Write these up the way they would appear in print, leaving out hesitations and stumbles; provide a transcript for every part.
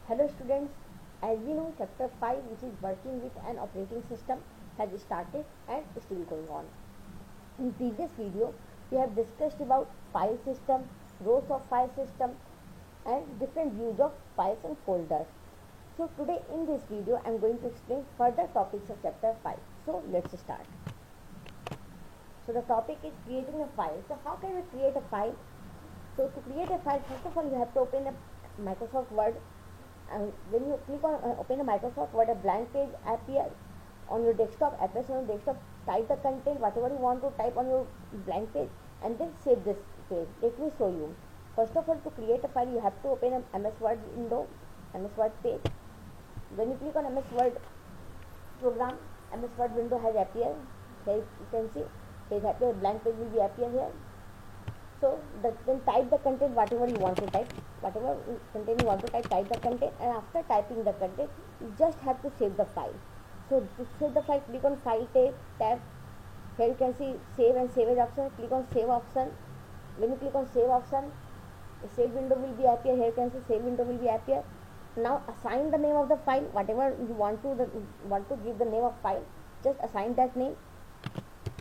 Hello students, as we know chapter 5 which is working with an operating system has started and still going on. In previous video we have discussed about file system, rows of file system and different views of files and folders. So today in this video I am going to explain further topics of chapter 5. So let's start. So the topic is creating a file. So how can we create a file? So to create a file, first of all you have to open a Microsoft Word. And when you click on open a Microsoft Word, a blank page appears on your desktop. Appears on your desktop. Type the content whatever you want to type on your blank page and then save this page. Let me show you. First of all, to create a file you have to open a MS Word window, MS Word page. When you click on MS Word program, MS Word window has appeared. Here you can see it appeared. Blank page will be appear here. So then type the content whatever you want to type, whatever content you want to type the content, and after typing the content you just have to save the file. So to save the file, click on file tab. Here you can see save and save as option. Click on save option. When you click on save option, a save window will be appear. Here you can see save window will be appear. Now assign the name of the file, whatever you want to give the name of file, just assign that name,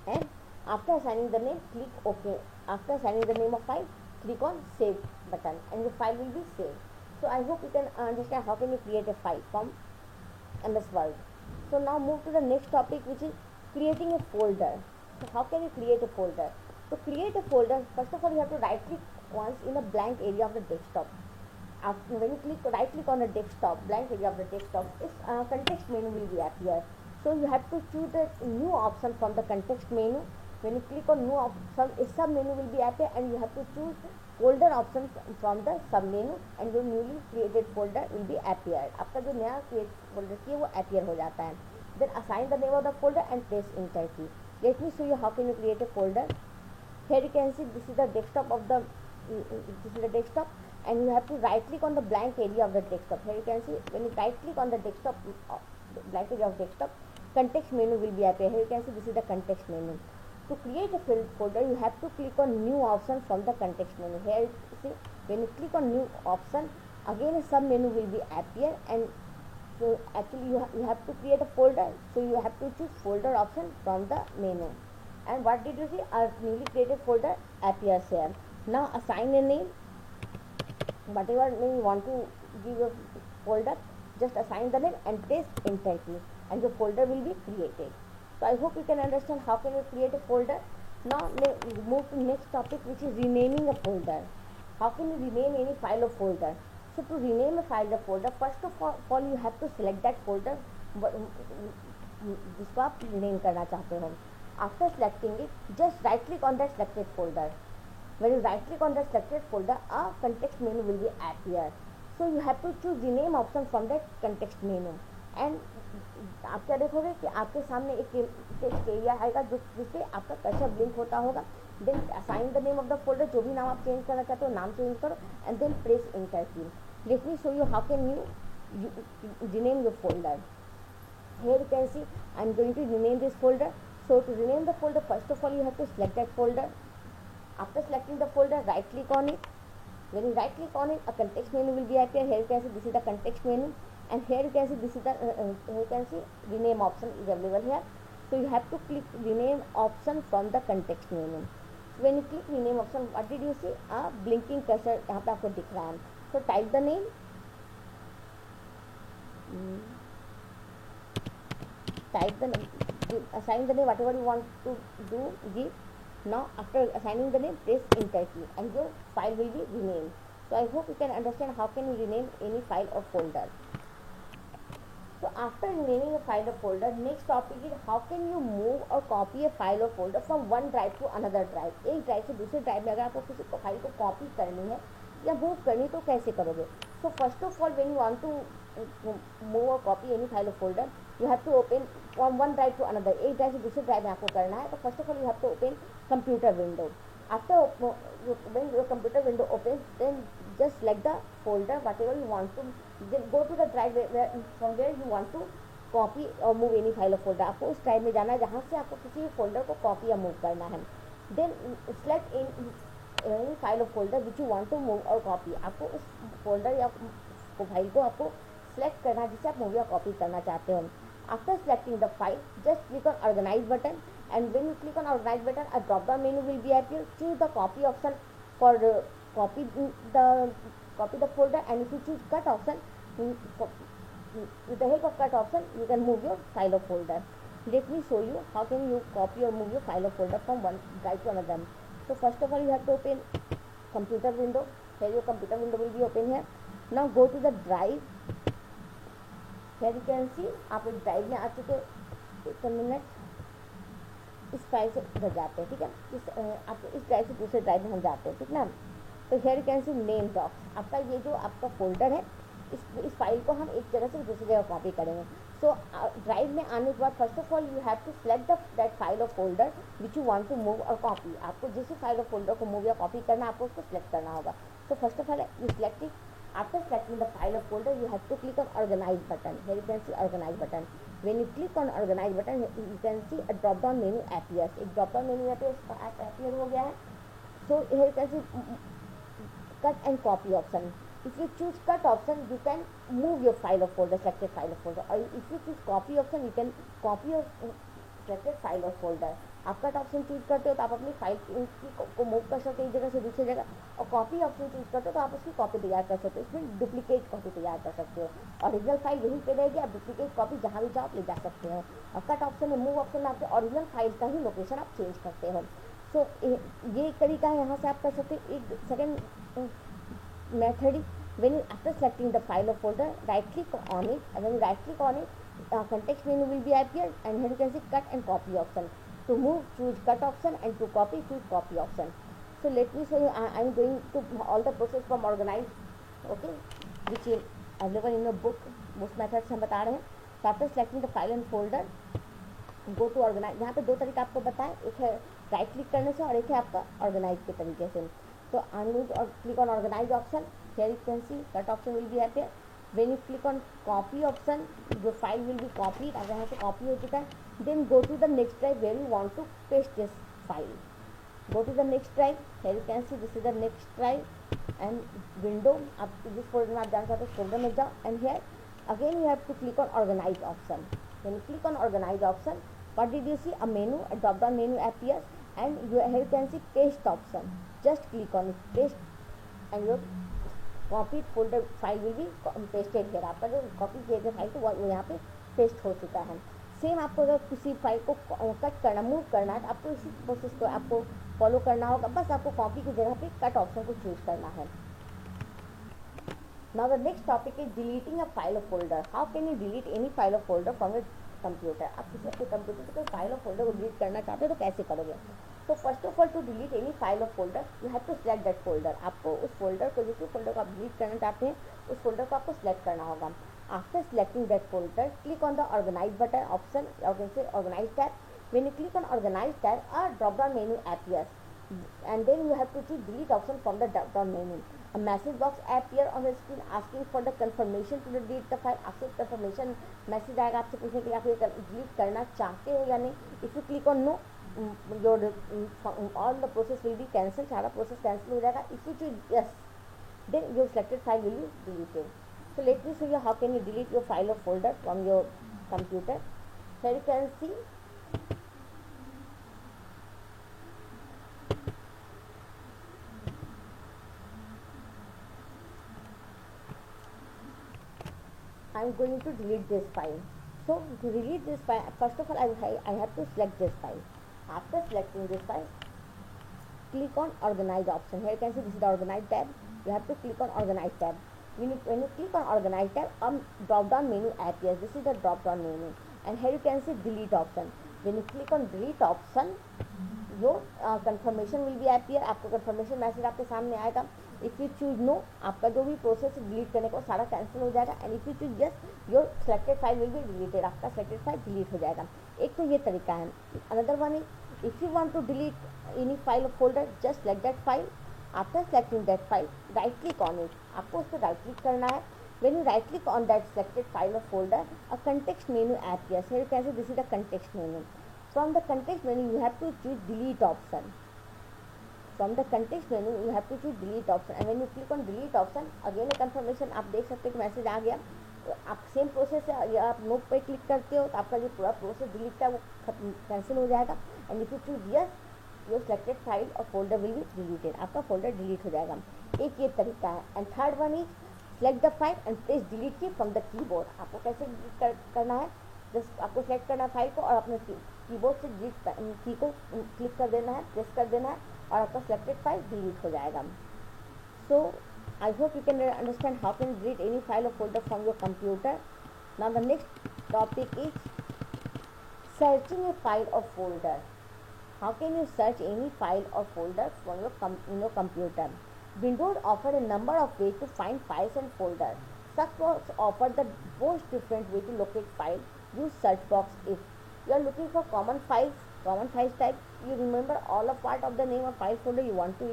and after assigning the name, click OK. After assigning the name of file, click on save button and your file will be saved. So I hope you can understand how can you create a file from MS Word. So now move to the next topic, which is creating a folder. So how can you create a folder? To create a folder, first of all you have to right click once in a blank area of the desktop. After when you right click on the desktop, blank area of the desktop, its context menu will be appear. So you have to choose the new option from the context menu. When you click on new option, a sub menu will be appear and you have to choose folder option from the sub menu and your newly created folder will be appeared. आपका जो नया create folder किया वो appear हो जाता है. Then assign the name of the folder and press enter key. Let me show you how can you create a folder. Here you can see this is the desktop of the and you have to right click on the blank area of the desktop. Here you can see when you right click on the desktop blank area of desktop, context menu will be appear. Here you can see this is the context menu. To create a folder, you have to click on new option from the context menu. Here you see when you click on new option, again a sub menu will be appear, and so actually you have to create a folder. So you have to choose folder option from the menu. And what did you see? Our newly created folder appears here. Now assign a name. Whatever name you want to give a folder, just assign the name and press enter key, and your folder will be created. So I hope you can understand how can you create a folder. Now move to next topic, which is renaming a folder. How can you rename any file or folder? So to rename a file or folder, first of all you have to select that folder जिसको आप rename करना चाहते हो. After selecting it, just right click on that selected folder. When you right click on the selected folder, a context menu will be appear. So you have to choose rename option from that context menu. And आप क्या देखोगे कि आपके सामने एक text area आएगा जिससे आपका कर्सर ब्लिंक होता होगा. Then assign the name of the folder, जो भी नाम आप चेंज करना चाहते हो नाम चेंज करो एंड देन प्रेस एंटर की. Late me show you how can you rename your folder. Here you can see I am going to rename this folder. So to rename the folder, first of all you have to select that folder. After selecting the folder, right click on it. When you right click on it, a context menu will be appear. Here you can see this is the context menu, and here you can see this is the here you can see rename option is available here. So you have to click rename option from the context menu. So when you click rename option, what did you see? A blinking cursor यहाँ पे आपको दिख रहा है. So type the name. Type the name. Assign the name whatever you want to do. Give. Now after assigning the name, press enter key and your file will be renamed. So I hope you can understand how can you rename any file or folder. So after renaming a file or folder, next topic is how can you move or copy a file or folder from one drive to another drive. एक drive से दूसरे drive में अगर आपको किसी file को copy करनी है या मूव करनी तो कैसे करोगे. So first of all, when you want to move or copy any file or folder, you have to open from one drive to another. एक ड्राइव से दूसरे ड्राइव में आपको करना है तो first of all you have to open computer window. After when your computer window opens, then just select the folder whatever you want to. Then go to the drive from where you want to copy or move any file or folder. आपको उस drive में जाना है जहाँ से आपको किसी भी फोल्डर को कॉपी या मूव करना है. Then select any file or folder which you want to move or copy. आपको उस फोल्डर या आपको फाइल को आपको सेलेक्ट करना है जिसे आप मूवी कॉपी करना चाहते हो. After selecting the file, just click on organise button, and when you click on organize button, a drop down menu will be appear. Choose the copy option for copy the folder, and if you choose cut option, with the help of cut option you can move your file or folder. Let me show you how can you copy or move your file or folder from one drive to another. So first of all you have to open computer window. Here your computer window will be open here. Now go to the drive. Here you can see आप एक drive में आ चुके. एक minute, इस file से उधर जाते हैं, ठीक है. आपको इस ड्राइव से दूसरे ड्राइव में हम जाते हैं, ठीक ना. तो here can see name docs. आपका ये जो आपका फोल्डर है, इस फाइल को हम एक जगह से दूसरी जगह कॉपी करेंगे. सो ड्राइव में आने के बाद first of all you have to select that file और folder which you want to move और कॉपी. आपको जिस फाइल और फोल्डर को मूव या कॉपी करना है आपको उसको सेलेक्ट करना होगा. So first of all you select it. After selecting the file or folder, you have to click on organize button. Here you can see organize button. When you click on organize button, you can see a drop down menu appears. एक drop down menu appear हो गया है. So here you can see cut and copy option. If you choose cut option, you can move your file or folder, selected file or folder. Or if you choose copy option, you can copy your selected file or folder. आप cut option choose करते हो तो आप अपनी file को move कर सकते हो एक जगह से दूसरी जगह. और कॉपी ऑप्शन चूज करते हो तो आप उसकी कॉपी तैयार कर सकते हो. इसमें डुप्लीकेट कॉपी तैयार कर सकते हो. ओरिजिनल फाइल यहीं पे रहेगी, आप डुप्लीकेट कॉपी जहाँ भी जाओ आप ले जा सकते हो. और कट ऑप्शन में, मूव ऑप्शन में आपके ओरिजिनल फाइल का ही लोकेशन आप चेंज करते हो. सो ये एक तरीका है, यहाँ से आप कर सकते हो. एक second method, when you after selecting the file or folder, right click on it, and when you right click on it, context menu will be appear, and here you can see cut and copy option. To move, choose cut option, and to copy, choose copy option. So let me show you. I am going to all the process from organize, okay, which is available in your book. Most methods हम बता रहे हैं. So after selecting the file and folder, go to organize. यहाँ पे दो तरीका आपको बताएं, एक है राइट क्लिक करने से और एक है आपका ऑर्गेनाइज के तरीके से. तो अनयूज और click on organise option. Here you can see cut option will be appear. When you click on copy option, your file will be copied. अब यहाँ से कॉपी हो चुका है. Then go to the next drive where you want to paste this file. Go to the next drive. Here you can see this is the next drive and window. आप जिस folder में आप जाना चाहते हो उस फोल्डर में जाओ. And here again you have to click on organize option. When you click on organize option, what did you see? A menu, a drop down menu appears, and here you can see paste option. Just click on it, paste, and your copy folder file will B pasted here. आपका जो copy किए गए file तो वो यहाँ पे paste हो चुका है. सेम आपको अगर किसी फाइल को कट करना, मूव करना है तो आपको इसी प्रोसेस को आपको फॉलो करना होगा. बस आपको कॉपी की जगह पे कट ऑप्शन को चूज करना है. Now the next topic is deleting a file और folder. How can you delete any file और फोल्डर फ्रॉम योर कंप्यूटर. आप किसी अपने कंप्यूटर से कोई फाइल और फोल्डर को डिलीट करना चाहते हो तो कैसे करोगे. तो first of all to delete any file और folder you have to select that folder. आपको उस फोल्डर को, जिस फोल्डर को आप डिलीट करना चाहते हैं उस फोल्डर को आपको सेलेक्ट करना होगा. After selecting that folder, click on the organise button option और कैसे organise tab. When you click on organise tab, a drop down menu appears, and then you have to choose delete option from the drop down menu. A message box appear on the screen asking for the confirmation to delete the file. आपसे confirmation message आएगा आपसे पूछने के लिए आप ये delete करना चाहते हो या नहीं. If you click on no, your all the process will be cancelled. सारा प्रोसेस कैंसिल हो जाएगा. If you choose yes, then your selected file will be deleted. So let me show you how can you delete your file or folder from your computer. Here you can see I am going to delete this file. So to delete this file, first of all I have to select this file. After selecting this file, click on organize option. Here you can see this is the organize tab. You have to click on organize tab. When you click on organize tab, drop down menu appears. This is the drop down menu, and here you can see delete option. When you click on delete option, your confirmation will be appear. आपको confirmation message आपके सामने आएगा. If you choose no, आपका जो भी process delete करने का सारा कैंसिल हो जाएगा. And if you choose yes, your selected file will be deleted. आपका सेलेक्टेड फाइल डिलीट हो जाएगा. एक तो ये तरीका है. Another one is if you want to delete any file और folder, just select that file. After selecting that file, right click on it. आपको उस पर राइट क्लिक करना है. When you right click on that selected file or folder, a context menu appears. Here you can see this is the context menu. From the context menu, you have to choose delete option. From the context menu you have to choose delete option, and when you click on delete option, again a confirmation आप देख सकते हो कि message आ गया। आप same process है, या आप नो पे क्लिक करते हो तो आपका जो पूरा प्रोसेस डिलीट का वो कैंसिल हो जाएगा। And if you choose yes, your selected file और फोल्डर विल बी डिलीटेड, आपका फोल्डर डिलीट हो जाएगा। एक ये तरीका है। And third one is select the file and press delete की फ्रॉम द कीबोर्ड। आपको कैसे डिलीट करना है, जस्ट आपको सेलेक्ट करना है फाइल को और अपने कीबोर्ड से डिलीट की को क्लिक कर देना है, प्रेस कर देना है और आपका सिलेक्टेड फाइल डिलीट हो जाएगा। सो I hope you can understand how can you delete any file or folder from your computer. Now the next topic is searching a file or folder. How can you search any file or folder from your computer? Windows offer a number of ways to find files and folders. Search box offer the most different way to locate file. Use search box if you are looking for common files type. You remember all of part of the name of file folder you want to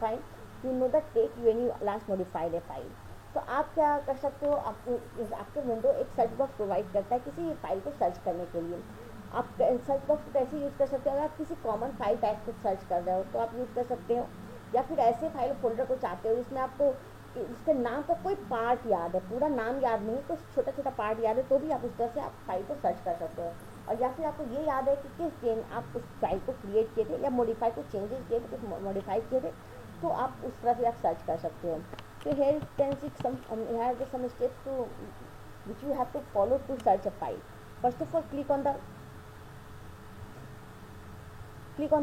find. You know the take when you last modified a file. तो आप क्या कर सकते हो, आपके window एक search box provide करता है किसी फाइल को सर्च करने के लिए। आप सर्च बॉक्स को कैसे यूज़ कर सकते हो, अगर आप किसी कॉमन फाइल टाइप को सर्च कर रहे हो तो आप यूज़ कर सकते हो, या फिर ऐसे फाइल फोल्डर को चाहते हो जिसमें आपको इसके नाम का कोई पार्ट याद है, पूरा नाम याद नहीं है, कुछ छोटा छोटा पार्ट याद है, तो भी आप उस तरह से आप फाइल को सर्च कर सकते हो। और या फिर आपको ये याद है कि किस दिन आप उस फाइल को क्रिएट किए थे या मॉडिफाई कुछ चेंजेस किए थे, कुछ मॉडिफाई किए थे, तो आप उस तरह से आप सर्च कर सकते हो। तो here you can see some steps to which you have to follow to search a file. First of all, click on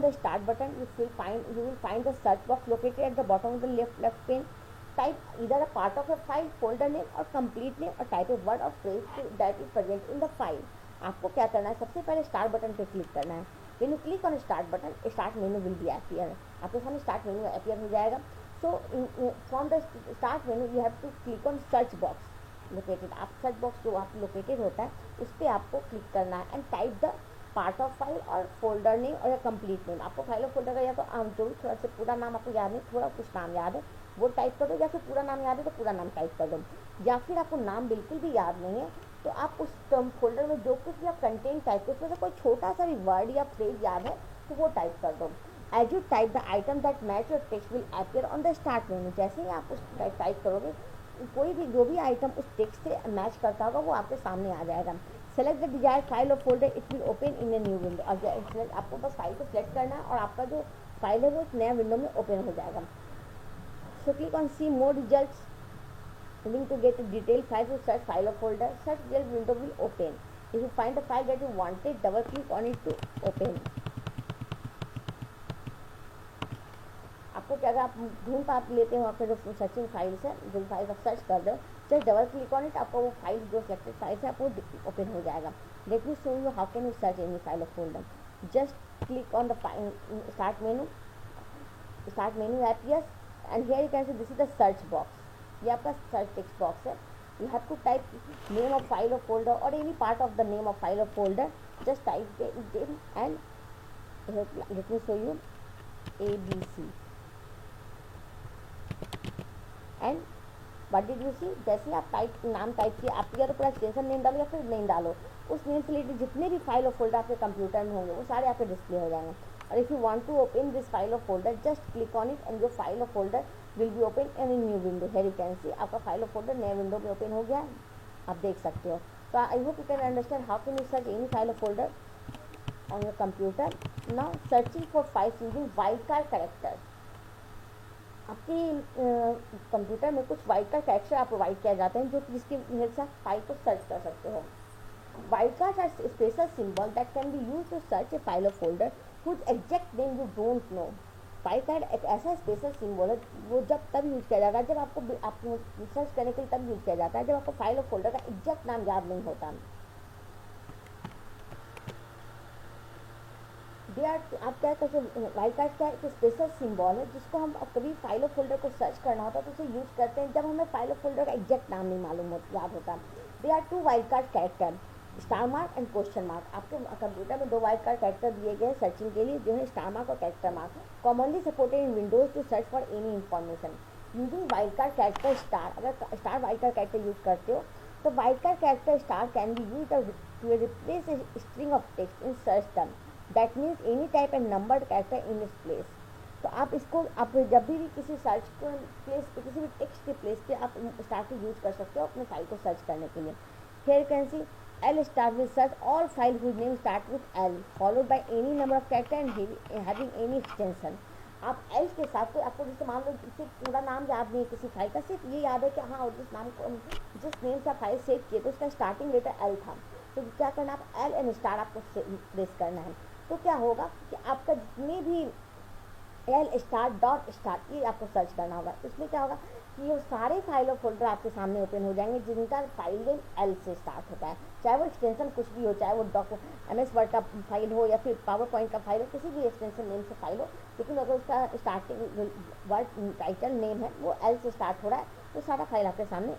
the start button. You will find the search box located at the bottom of the left pane. Type either a part of a file, folder name or complete name, or type a word or phrase that is present in the file. आपको क्या करना है, सबसे पहले start button पे click करना है। When you click on start button, start menu will be appear. आपके सामने स्टार्ट मेनू appear हो जाएगा। So from the start menu you have to click on search box located. आप सर्च बॉक्स जो आप लोकेटेड होता है उस पर आपको क्लिक करना है and type the part of file और फोल्डर नेम और या कंप्लीट नेम। आपको फाइल और फोल्डर का या तो जो भी थोड़ा सा पूरा नाम आपको याद नहीं, थोड़ा कुछ नाम याद है वो टाइप कर दो, या फिर पूरा नाम याद है तो पूरा नाम टाइप कर दो, या फिर आपको नाम बिल्कुल भी याद नहीं है तो आप उस फोल्डर में जो कुछ भी आप कंटेंट टाइप करो उसमें से कोई छोटा सा भी वर्ड या फ्रेज याद है तो वो टाइप कर दो। As you type the item that match your text will appear on the start menu. जैसे ही आप उस टाइप करोगे कोई भी जो भी आइटम उस टेक्स्ट से मैच करता होगा वो आपके सामने आ जाएगा। सेलेक्ट द डिजायर्ड फाइल और folder, it will open in a new window. आपको बस फाइल को सिलेक्ट करना है और आपका जो फाइल है वो एक नया विंडो में ओपन हो जाएगा। So click on see more results link to get a detailed file to search file or folder. Search result window will open. If you find the file that you wanted, double click on it to open. आपको क्या, अगर आप ढूंढ आप लेते हो आपके जो सर्चिंग फाइल्स है, जो फाइल आप सर्च कर रहे हो, just double click on it, आपको वो फाइल जो सिलेक्टेड फाइल है आपको ओपन हो जाएगा। Let me show you how can you search any file और folder. Just click on the start menu appears and here you can see this is the search box. ये आपका search text box है। You have to type name of file और folder और any part of the name of file और folder, just type them and let me show you ABC and what did you see. जैसे आप नाम type किए, आप या तो पूरा एक्सटेंशन नेम डालो या फिर नेम डालो, उस नेम से रिलेटेड जितने भी फाइल और फोल्डर आपके कंप्यूटर में होंगे वो सारे आपके डिस्प्ले हो जाएंगे। और if you want to open this file और folder, just click on it and your file और folder will be open in a new window. Here you can see आपका फाइल और फोल्डर नए विंडो में open हो गया है, आप देख सकते हो। तो I hope you can understand how can you search any file और folder on your computer. Now searching for files using wild card character. आपके कंप्यूटर में कुछ वाइल्ड कार्ड कैरेक्टर आप प्रोवाइड किए जाते हैं जो जिसकी हेल्प से आप फाइल को सर्च कर सकते हो। Wild cards are special symbol that can be used to search a file और folder whose exact name you don't know. Wild card एक ऐसा स्पेशल सिंबल है वो जब तब यूज़ किया जाता है जब आपको सर्च करने के लिए तब यूज़ किया जाता है जब आपको फाइल और फोल्डर का एग्जैक्ट नाम याद नहीं होता। आप क्या कर सकते, वाइल्ड कार्ड क्या एक स्पेशल सिंबल है जिसको हम कभी फाइल और फोल्डर को सर्च करना होता है तो उसे यूज़ करते हैं जब हमें फाइल और फोल्डर का एग्जैक्ट नाम नहीं मालूम याद होता। They are two wild card character, star mark and question mark. आपके कंप्यूटर में दो वाइल्ड कार्ड कैरेक्टर दिए गए सर्चिंग के लिए जो है स्टार मार्क और character mark, commonly supported in Windows to search for any information using wild card character star. अगर star wild card character use करते हो तो wild card character star can be use to replace a string of text in search term that means any type and numbered character in its place. तो आप इसको आप जब भी किसी सर्च को प्लेस पे, किसी भी टेक्स्ट के प्लेस पे आप स्टार की यूज कर सकते हो अपने फाइल को सर्च करने के लिए। Here can see L start will search all file whose name start with L followed by any number of character and having any extension। आप L के साथ, तो आपको जैसे मान लो किसी पूरा नाम याद नहीं है किसी फाइल का, सिर्फ ये याद है कि हाँ, और जिस नाम को, जिस नेम से आप फाइल सेव किए तो उसका स्टार्टिंग लेटर L था, तो क्या करना, आप L एंड स्टार आपको प्रेस करना है। तो क्या होगा कि आपका जितने भी L स्टार डॉट स्टार ये आपको सर्च करना होगा। इसमें क्या होगा कि ये सारे फाइल और फोल्डर आपके सामने ओपन हो जाएंगे जिनका फाइल नेम L से स्टार्ट होता है, चाहे वो एक्सटेंशन कुछ भी हो, चाहे वो MS वर्ड का फाइल हो या फिर पावर पॉइंट का फाइल हो, किसी भी एक्सटेंशन नेम से फाइल हो, लेकिन अगर उसका स्टार्टिंग वर्ड टाइटल नेम है वो L से स्टार्ट हो रहा है तो सारा फाइल आपके सामने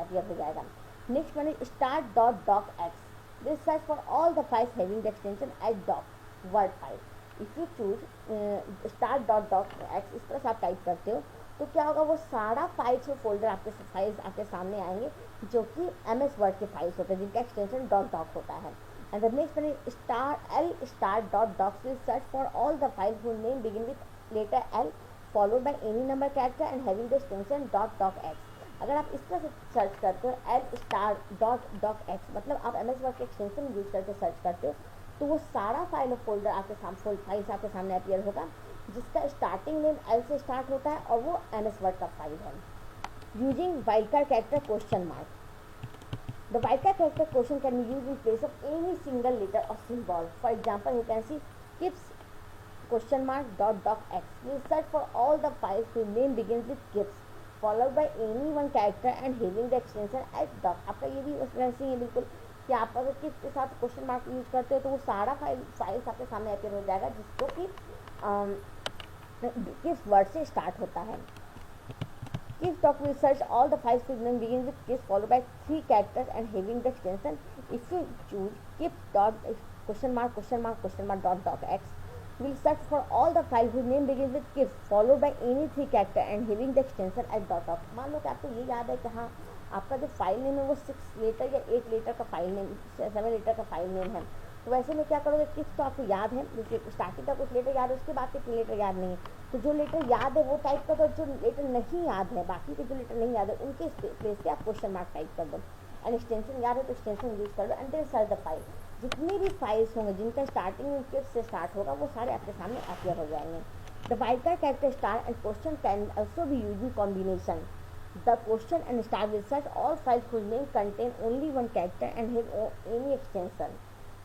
अपीयर हो जाएगा। Next one is start dot doc x. This search for all the files having the extension at doc word file. If you choose start dot doc x, इस तरह से आप टाइप करते हो तो क्या होगा, वो सारा फाइल्स और फोल्डर आपके सामने आएंगे जो कि MS वर्ड के फाइल्स होते हैं जिनका एक्सटेंशन डॉट डॉक होता है। And the next one is L star dot docs will search for all the file whose name begin with letter L followed by any number character and having the extension dot doc x. अगर आप इस तरह से search करते हो L star dot doc x, मतलब आप MS word के एक्सटेंशन यूज करके सर्च करते हो, तो वो सारा फाइल और फोल्डर आपके सामने फाइल्स आपके सामने अपीयर होगा जिसका स्टार्टिंग नेम L से स्टार्ट होता है और वो MS वर्ड का फाइल है। Using wildcard character question mark. The wildcard character question can be used in place of any single letter और symbol. For example, you can see किप्स question mark dot doc x will search for all the files whose name begins with kips followed by any one character and having the extension as doc। आपका ये भी वैसे ही है बिल्कुल कि आप अगर किस के साथ क्वेश्चन मार्क यूज करते हो तो वो सारा फाइल्स आपके सामने अपीयर हो जाएगा जिसको कि किस वर्ड से स्टार्ट होता है। किस doc will search all the files whose name begins with kiss followed by 3 characters and having the extension if you choose kips dot question mark dot doc x will search for all the files whose name begins with kiss followed by any 3 character and having the extension as dot doc। मान लो कि आपको ये याद है कि हाँ, आपका जो फाइल नेम है वो 6 लेटर या 8 लेटर का फाइल नेम, 7 लेटर का फाइल नेम है, तो वैसे में क्या करोगे, किस तो आपको याद है, जैसे स्टार्टिंग का कुछ लेटर याद है, उसके बाद के लेटर याद नहीं है, तो जो लेटर याद है वो टाइप कर दो, जो लेटर नहीं याद है, बाकी के जो लेटर नहीं याद है उनके प्लेस पे आप क्वेश्चन मार्क टाइप कर दो। एंड एक्सटेंशन याद है तो एक्सटेंशन यूज कर दो and then search the file. जितनी भी फाइल्स होंगे जिनका स्टार्टिंग में किस से स्टार्ट होगा वो सारे आपके सामने अपीयर हो जाएंगे। The wildcard character star and question can also be use in combination. The question and star will search all files whose name contain only one character and have any extension।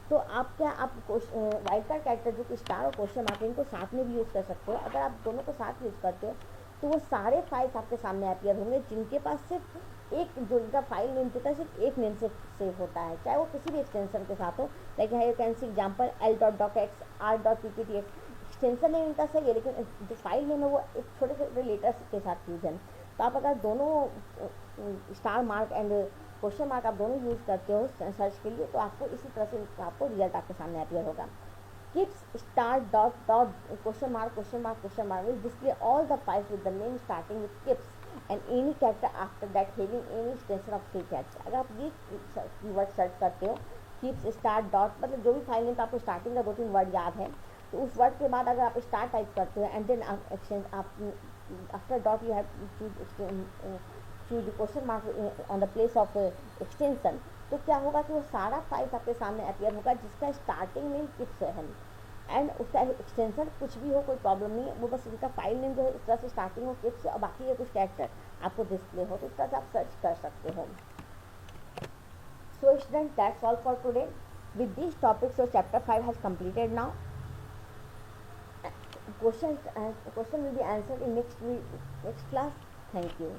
तो आप क्या, आप wildcard character जो कि star और question mark इनको साथ में भी यूज़ कर सकते हो। अगर आप दोनों को साथ यूज़ करते हो तो वो सारे फाइल्स आपके सामने अपीयर होंगे जिनके पास सिर्फ एक, जो इनका फाइल नेम होता है सिर्फ एक नेम से सेव होता है, चाहे वो किसी भी एक्सटेंशन के साथ हो। Like you can C example L.docx, R.pptx, extension name इनका सही है लेकिन जो फाइल नेम है वो एक छोटे छोटे लेटर्स के साथ यूज है। तो आप अगर दोनों star mark and question mark आप दोनों यूज़ करते हो सर्च के लिए, तो आपको इसी तरह से आपको रिजल्ट आपके सामने अपीयर होगा। किप्स star dot dot question mark will display all the files with the name starting with किप्स and any character after that having any extension of 3 character. अगर आप ये कीवर्ड सर्च करते हो किप्स स्टार डॉट, मतलब जो भी फाइल नेम आपको स्टार्टिंग का 2-3 वर्ड याद है, तो उस वर्ड के बाद अगर आप स्टार टाइप करते हो एंड देन आप after dot U have choose question mark on the place of extension, तो क्या होगा कि वो सारा फाइल्स आपके सामने अपीयर होगा जिसका स्टार्टिंग नेम किप्स है एंड उसका एक्सटेंशन कुछ भी हो, कोई प्रॉब्लम नहीं है, वो बस उनका फाइल नेम जो है इस तरह से स्टार्टिंग हो किप्स और बाकी ये कुछ कैरेक्टर आपको डिस्प्ले हो, तो इस तरह से आप सर्च कर सकते हो। So student, that's all for today. With this topics your chapter 5 has completed now. Question will be answered in next class. Thank you.